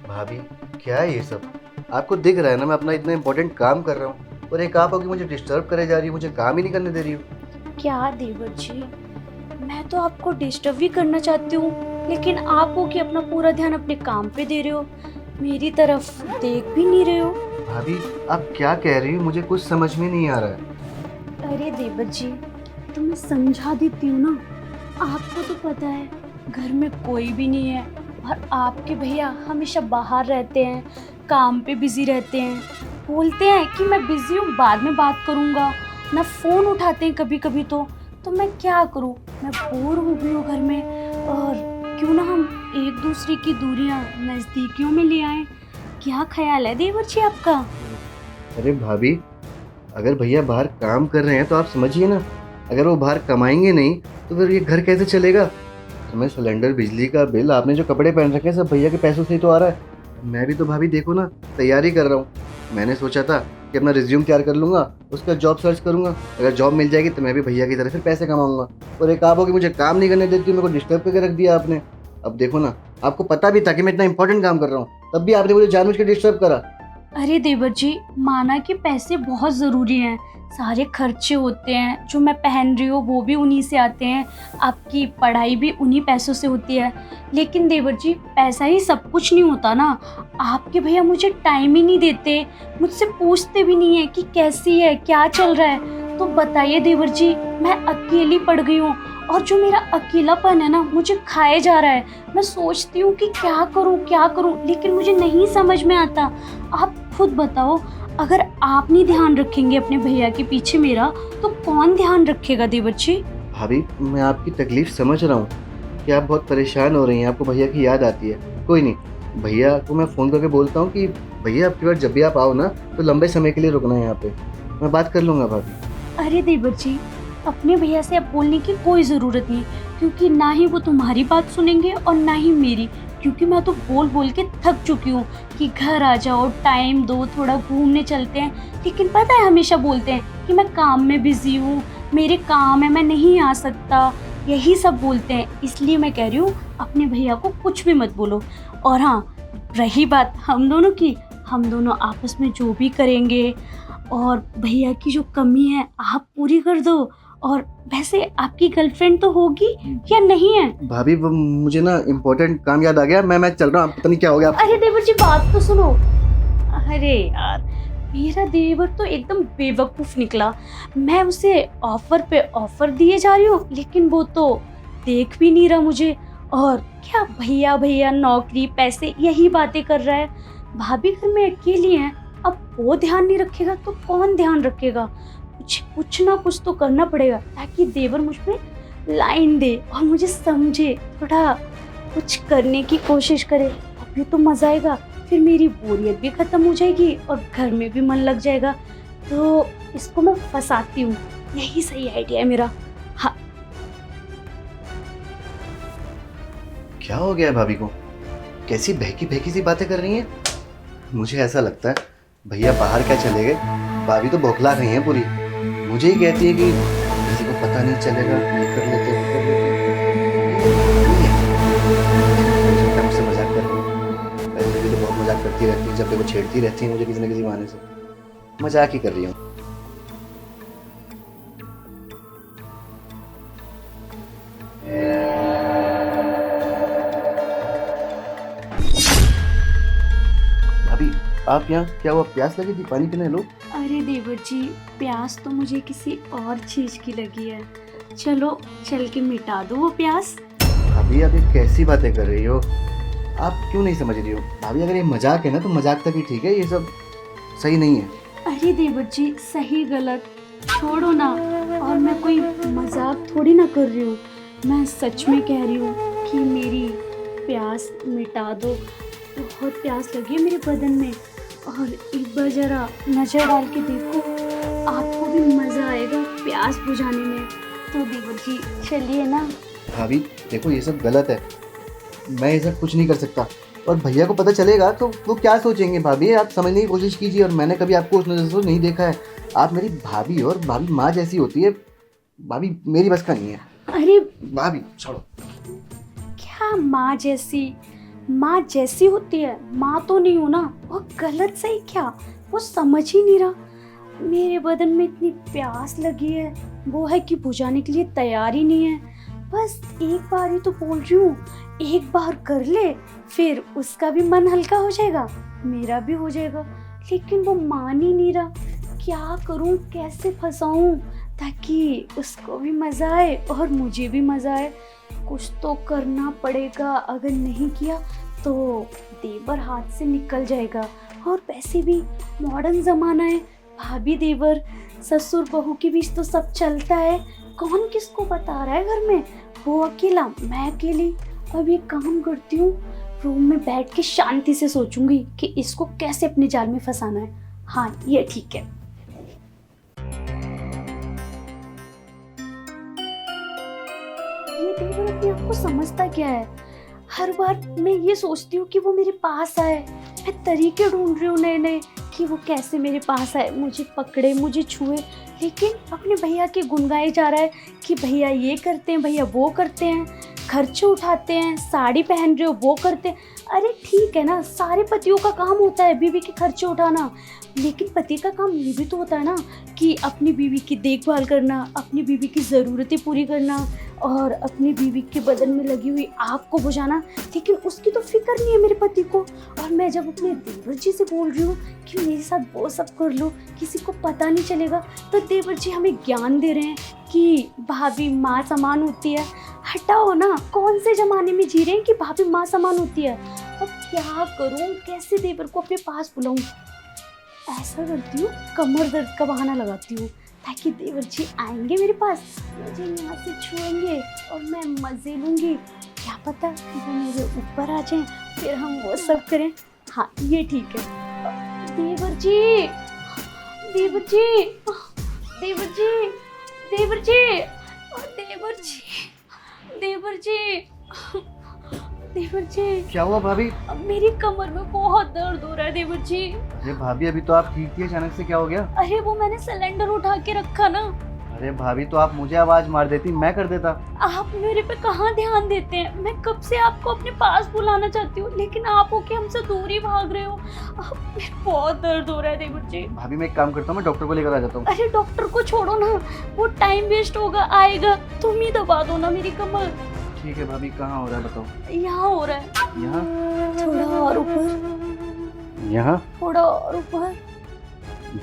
भाभी, क्या है ये सब? आपको दिख रहा है ना मैं अपना इतना इंपॉर्टेंट काम कर रहा हूँ, और एक आप हो कि मुझे डिस्टर्ब करे जा रही हो, मुझे काम ही नहीं करने दे रही हो। क्या देवर जी, मैं तो आपको डिस्टर्ब भी करना चाहती हूँ, लेकिन आप हो कि अपना पूरा ध्यान अपने काम पे दे रहे हो, मेरी तरफ देख भी नहीं रहे हो। भाभी, आप क्या कह रही हो? मुझे कुछ समझ में नहीं आ रहा है। अरे देवर जी, तो मैं समझा देती हूँ ना। आपको तो पता है घर में कोई भी नहीं है, और आपके भैया हमेशा बाहर रहते हैं, काम पे बिजी रहते हैं। बोलते हैं कि मैं बिजी हूँ, बाद में बात करूँगा, ना फ़ोन उठाते हैं कभी कभी। तो मैं क्या करूँ, मैं बोर हो गई हूँ घर में। और क्यों ना हम एक दूसरे की दूरियाँ नज़दीकियों में ले आएं। क्या ख्याल है देवर जी आपका? अरे भाभी, अगर भैया बाहर काम कर रहे हैं तो आप समझिए ना। अगर वो बाहर कमाएंगे नहीं तो फिर ये घर कैसे चलेगा? तुम्हें सिलेंडर, बिजली का बिल, आपने जो कपड़े पहन रखे हैं सब भैया के पैसों से ही तो आ रहा है। मैं भी तो भाभी देखो ना, तैयारी कर रहा हूँ। मैंने सोचा था कि अपना रिज्यूम तैयार कर लूँगा, उसका जॉब सर्च करूँगा। अगर जॉब मिल जाएगी तो मैं भी भैया की तरह फिर पैसे कमाऊँगा। और एक आप हो कि मुझे काम नहीं करने देती हो, मेरे को डिस्टर्ब करके रख दिया आपने। अब देखो ना, आपको पता भी था कि मैं इतना इंपॉर्टेंट काम कर रहा हूँ, तब भी आपने मुझे जानबूझ के डिस्टर्ब करा। अरे देवर जी, माना कि पैसे बहुत ज़रूरी हैं, सारे खर्चे होते हैं, जो मैं पहन रही हूँ वो भी उन्हीं से आते हैं, आपकी पढ़ाई भी उन्हीं पैसों से होती है। लेकिन देवर जी, पैसा ही सब कुछ नहीं होता ना। आपके भैया मुझे टाइम ही नहीं देते, मुझसे पूछते भी नहीं है कि कैसी है, क्या चल रहा है। तो बताइए देवर जी, मैं अकेली पड़ गई हूँ, और जो मेरा अकेलापन है ना, मुझे खाए जा रहा है। मैं सोचती हूँ कि क्या करूँ, लेकिन मुझे नहीं समझ में आता। आप खुद बताओ, अगर आप नहीं ध्यान रखेंगे अपने भैया के पीछे मेरा, तो कौन ध्यान रखेगा देवर जी? भाभी, मैं आपकी तकलीफ समझ रहा हूँ कि आप बहुत परेशान हो रही हैं, आपको भैया की याद आती है। कोई नहीं, भैया को मैं फ़ोन करके बोलता हूँ कि भैया अब की बार जब भी आप आओ ना तो लंबे समय के लिए रुकना है यहाँ पे। मैं बात कर लूँगा भाभी। अरे देवर जी, अपने भैया से अब बोलने की कोई ज़रूरत नहीं, क्योंकि ना ही वो तुम्हारी बात सुनेंगे और ना ही मेरी। क्योंकि मैं तो बोल बोल के थक चुकी हूँ कि घर आ जाओ, टाइम दो, थोड़ा घूमने चलते हैं। लेकिन पता है, हमेशा बोलते हैं कि मैं काम में बिज़ी हूँ, मेरे काम है, मैं नहीं आ सकता। यही सब बोलते हैं, इसलिए मैं कह रही हूँ अपने भैया को कुछ भी मत बोलो। और हाँ, रही बात हम दोनों की, हम दोनों आपस में जो भी करेंगे, और भैया की जो कमी है आप पूरी कर दो। और वैसे आपकी गर्लफ्रेंड तो होगी या नहीं है? भाभी, वो मुझे ना इम्पोर्टेंट काम याद आ गया। मैं चल रहा हूँ, पता नहीं क्या हो गया आप। अरे देवर जी, बात तो सुनो। अरे यार, मेरा देवर तो एकदम बेवकूफ निकला। मैं उसे ऑफर पे ऑफर दिए जा रही हूँ, लेकिन वो तो देख भी नहीं रहा मुझे। और क्या भैया भैया, नौकरी, पैसे, यही बातें कर रहा है। भाभी घर में अकेली है, अब वो ध्यान नहीं रखेगा तो कौन ध्यान रखेगा? कुछ ना कुछ तो करना पड़ेगा, ताकि देवर मुझ पे लाइन दे और मुझे समझे, थोड़ा कुछ करने की कोशिश करे। अभी तो मजा आएगा, फिर मेरी बोरियत भी खत्म हो जाएगी और घर में भी मन लग जाएगा। तो इसको मैं फंसाती हूँ, यही सही आइडिया है मेरा। हाँ। क्या हो गया है भाभी को? कैसी बहकी बहकी सी बातें कर रही हैं? मुझे ऐसा लगता है भैया बाहर क्या चले गए, भाभी तो बौखला गई हैं पूरी। मुझे ही कहती है कि किसी को पता नहीं चलेगा, ये कर लेते वो कर लेते। ये मुझसे मजाक कर रही है। पहले भी तो बहुत मजाक करती रहती है, जब देखो छेड़ती रहती है मुझे किसी न किसी बहाने से। मजाक ही कर रही हूँ। भाभी, आप यहाँ क्या हुआ? प्यास लगी थी? पानी पीने लो। अरे देवर जी, प्यास तो मुझे किसी और चीज की लगी है। चलो चल के मिटा दो वो प्यास। भाभी, आप ये कैसी बातें कर रही हो? आप क्यों नहीं समझ रही हो? भाभी, अगर ये मजाक है ना तो मजाक तक ही ठीक है, ये सब सही नहीं है। अरे देवर जी, सही गलत छोड़ो ना। और मैं कोई मजाक थोड़ी ना कर रही हूँ, मैं सच में कह रही हूँ कि मेरी प्यास मिटा दो। बहुत प्यास लगी है मेरे बदन में। और एक बार जरा नजर डाल के देखो, आपको भी मजा आएगा प्यास बुझाने में। तो देवर जी, चलिए ना। भाभी देखो, ये सब गलत है। मैं ये सब कुछ नहीं कर सकता। और भैया को पता चलेगा तो वो क्या सोचेंगे भाभी, आप समझने की कोशिश कीजिए। और मैंने कभी आपको उस नज़र से नहीं देखा है। आप मेरी भाभी हो और भाभी माँ जैसी होती है। भाभी मेरी बस का नहीं है। अरे भाभी छोड़ो। क्या माँ जैसी होती है? माँ तो नहीं हूँ ना। वो गलत सही क्या, वो समझ ही नहीं रहा। मेरे बदन में इतनी प्यास लगी है, वो है कि बुझाने के लिए तैयार ही नहीं है। बस एक बार ही तो बोल रही हूँ, एक बार कर ले, फिर उसका भी मन हल्का हो जाएगा, मेरा भी हो जाएगा। लेकिन वो मान ही नहीं रहा। क्या करूँ, कैसे फंसाऊँ ताकि उसको भी मज़ा आए और मुझे भी मज़ा आए। कुछ तो करना पड़ेगा, अगर नहीं किया तो देवर हाथ से निकल जाएगा। और वैसे भी मॉडर्न ज़माना है, भाभी देवर ससुर बहू के बीच तो सब चलता है। कौन किसको बता रहा है घर में, वो अकेला मैं अकेली। अब एक काम करती हूँ, रूम में बैठ के शांति से सोचूंगी कि इसको कैसे अपने जाल में फंसाना है। हाँ ये ठीक है। ये देवर अपने आप को समझता क्या है? हर बार मैं ये सोचती हूँ कि वो मेरे पास आए। मैं तरीके ढूंढ रही हूँ नए नए कि वो कैसे मेरे पास आए, मुझे पकड़े, मुझे छुए। लेकिन अपने भैया के गुण गाए जा रहा है कि भैया ये करते हैं, भैया वो करते हैं, खर्चे उठाते हैं, साड़ी पहन रहे हो वो करते हैं। अरे ठीक है ना, सारे पतियों का काम होता है बीवी के खर्चे उठाना, लेकिन पति का काम ये भी तो होता है ना कि अपनी बीवी की देखभाल करना, अपनी बीवी की ज़रूरतें पूरी करना और अपनी बीवी के बदन में लगी हुई आग को बुझाना। लेकिन उसकी तो फिक्र नहीं है मेरे पति को। और मैं जब अपने देवर जी से बोल रही हूँ कि मेरे साथ वो सब कर लो, किसी को पता नहीं चलेगा, तो देवर जी हमें ज्ञान दे रहे हैं कि भाभी माँ समान होती है। हटाओ ना, कौन से ज़माने में जी रहे हैं कि भाभी माँ समान होती है। अब क्या करूँ, कैसे देवर को अपने पास बुलाऊँ? ऐसा करती हूँ, कमर दर्द का बहाना लगाती हूँ ताकि देवर जी आएंगे मेरे पास, मुझे यहाँ से छुएंगे और मैं मज़े लूँगी। क्या पता वो मेरे ऊपर आ जाएं, फिर हम वो सब करें। हाँ ये ठीक है। देवर जी, देवर जी, देवर जी, देवर जी, देवर जी, देवर जी, देवर जी। क्या हुआ भाभी? अब मेरी कमर में बहुत दर्द हो रहा है देवर जी। अरे भाभी अभी तो आप ठीक थी, अचानक से क्या हो गया? अरे वो मैंने सिलेंडर उठा के रखा ना। अरे भाभी तो आप मुझे आवाज मार देती, मैं कर देता। आप मेरे पे कहाँ ध्यान देते हैं? मैं कब से आपको अपने पास बुलाना चाहती हूँ, लेकिन आप होके हमसे दूर ही भाग रहे हो। अब मेरे बहुत दर्द हो रहा है देवर जी। भाभी मैं एक काम करता हूँ, मैं डॉक्टर को लेकर आ जाता हूँ। अरे डॉक्टर को छोड़ो ना, वो टाइम वेस्ट होगा, आएगा, तुम ही दबा दो ना मेरी कमर। ठीक है भाभी, कहाँ हो रहा है बताओ? यहाँ हो रहा है। यहाँ? थोड़ा और ऊपर, यहाँ? थोड़ा और ऊपर,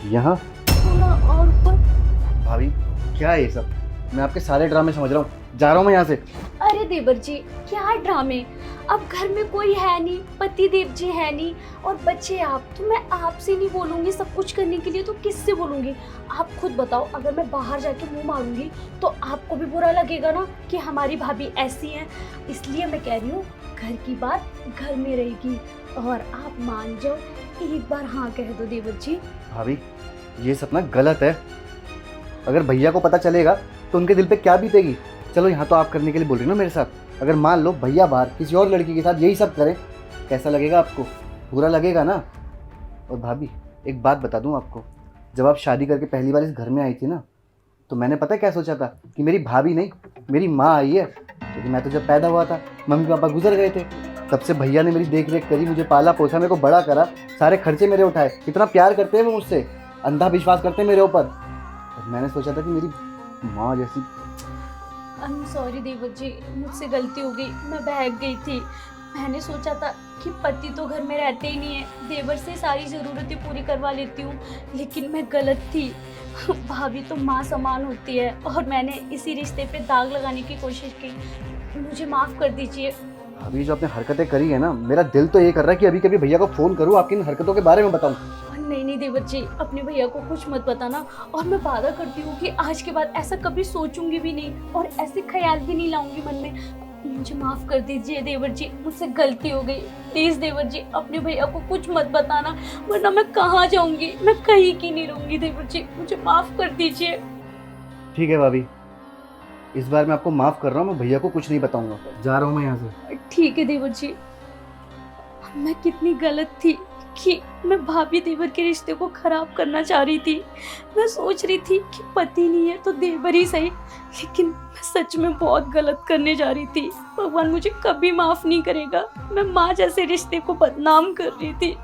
यहाँ? थोड़ा और ऊपर। भाभी क्या है ये सब? मैं आपके सारे ड्रामे समझ रहा हूँ, जा रहा हूँ मैं यहाँ से। अरे देवर जी क्या ड्रामे, अब घर में कोई है नहीं, पति देव जी है नहीं और बच्चे आप, तो मैं आपसे नहीं बोलूँगी सब कुछ करने के लिए, तो किससे बोलूँगी? आप खुद बताओ, अगर मैं बाहर जाके मुंह मारूंगी तो आपको भी बुरा लगेगा ना कि हमारी भाभी ऐसी है। इसलिए मैं कह रही हूँ, घर की बात घर में रहेगी और आप मान जाओ, एक बार हाँ कह दो देवर जी। भाभी ये सब ना गलत है। अगर भैया को पता चलेगा तो उनके दिल पे क्या बीतेगी। चलो यहाँ तो आप करने के लिए बोल रही हो ना मेरे साथ, अगर मान लो भैया बाहर किसी और लड़की के साथ यही सब करें, कैसा लगेगा आपको? बुरा लगेगा ना। और भाभी एक बात बता दूँ आपको, जब आप शादी करके पहली बार इस घर में आई थी ना, तो मैंने पता क्या सोचा था कि मेरी भाभी नहीं मेरी माँ आई है। क्योंकि मैं तो जब पैदा हुआ था मम्मी पापा गुजर गए थे, तब से भैया ने मेरी देख रेख करी, मुझे पाला पोसा, मेरे को बड़ा करा, सारे खर्चे मेरे उठाए। कितना प्यार करते हैं वो मुझसे, अंधा विश्वास करते हैं मेरे ऊपर। और मैंने सोचा था कि मेरी माँ जैसी। आई एम सॉरी देवर जी, मुझसे गलती हो गई, मैं बहक गई थी। मैंने सोचा था कि पति तो घर में रहते ही नहीं है, देवर से सारी ज़रूरतें पूरी करवा लेती हूँ, लेकिन मैं गलत थी। भाभी तो माँ समान होती है और मैंने इसी रिश्ते पे दाग लगाने की कोशिश की, मुझे माफ़ कर दीजिए। अभी जो आपने हरकतें करी है ना, मेरा दिल तो ये कर रहा है कि अभी कभी भैया को फ़ोन करूँ, आपकी इन हरकतों के बारे में बताऊँ। नहीं नहीं देवर जी, अपने भैया को कुछ मत बताना, और मैं वादा करती हूँ कि आज के बाद ऐसा कभी सोचूंगी भी नहीं और ऐसे ख्याल भी नहीं लाऊंगी मन में। मुझे माफ़ कर दीजिए देवर जी, मुझसे गलती हो गई। प्लीज़ देवर जी अपने भैया को कुछ मत बताना, वरना मैं कहाँ जाऊँगी, मैं कहीं की नहीं रहूँगी। देवर जी मुझे माफ़ कर दीजिए। ठीक है भाभी, इस बार मैं आपको माफ़ कर रहा हूँ, मैं भैया को कुछ नहीं बताऊँगा, जा रहा हूँ मैं यहाँ से। ठीक है देवर जी, मैं कितनी गलत थी कि मैं भाभी देवर के रिश्ते को खराब करना चाह रही थी। मैं सोच रही थी कि पति नहीं है तो देवर ही सही, लेकिन मैं सच में बहुत गलत करने जा रही थी। भगवान मुझे कभी माफ नहीं करेगा। मैं माँ जैसे रिश्ते को बदनाम कर रही थी।